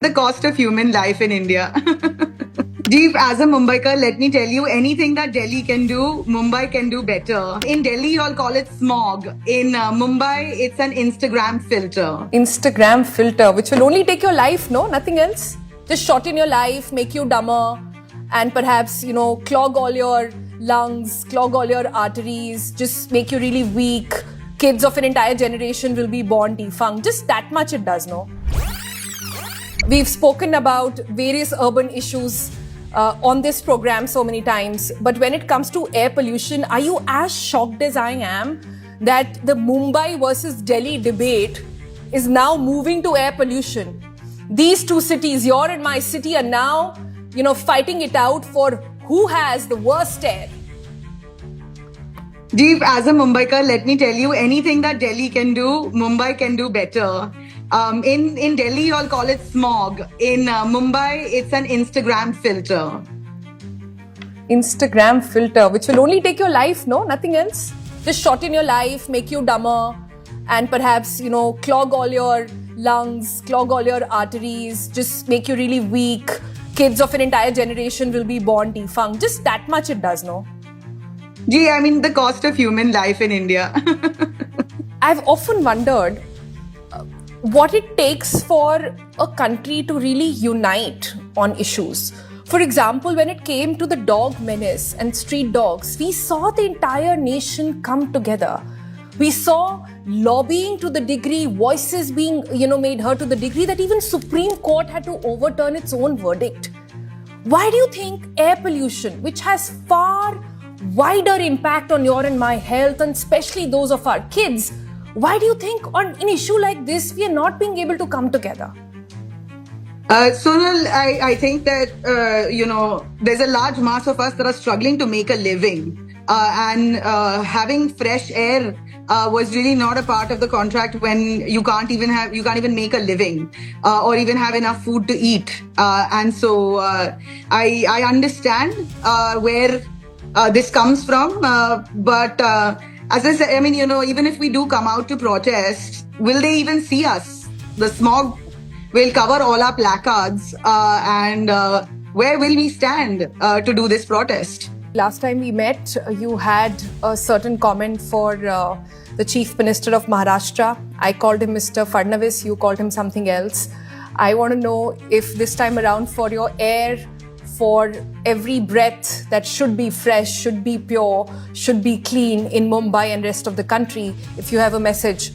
The cost of human life in India. Deep, as a Mumbaiker, let me tell you, anything that Delhi can do, Mumbai can do better. In Delhi, you'll call it smog. In Mumbai, it's an Instagram filter. Instagram filter, which will only take your life, no? Nothing else? Just shorten your life, make you dumber, and perhaps, clog all your lungs, clog all your arteries, just make you really weak. Kids of an entire generation will be born defunct. Just that much it does, no? We've spoken about various urban issues on this program so many times, but when it comes to air pollution, are you as shocked as I am that the Mumbai versus Delhi debate is now moving to air pollution? These two cities, your and my city, are now, fighting it out for who has the worst air. Deep, as a Mumbaiker, let me tell you, anything that Delhi can do, Mumbai can do better. In Delhi, you'll call it smog. In Mumbai, it's an Instagram filter. Instagram filter, which will only take your life, no? Nothing else? Just shorten your life, make you dumber, and perhaps, clog all your lungs, clog all your arteries, just make you really weak. Kids of an entire generation will be born defunct. Just that much it does, no? Gee, the cost of human life in India. I've often wondered what it takes for a country to really unite on issues. For example, when it came to the dog menace and street dogs, we saw the entire nation come together. We saw lobbying to the degree, voices being, made heard to the degree that even Supreme Court had to overturn its own verdict. Why do you think air pollution, which has far wider impact on your and my health, and especially those of our kids, why do you think on an issue like this, we are not being able to come together? Sonal, I think that, there's a large mass of us that are struggling to make a living. And having fresh air was really not a part of the contract when you can't even make a living or even have enough food to eat. And so I understand where this comes from. But as I said, even if we do come out to protest, will they even see us? The smog will cover all our placards. And where will we stand to do this protest? Last time we met, you had a certain comment for the Chief Minister of Maharashtra. I called him Mr. Fadnavis, you called him something else. I want to know if this time around for your air, for every breath that should be fresh, should be pure, should be clean in Mumbai and rest of the country, if you have a message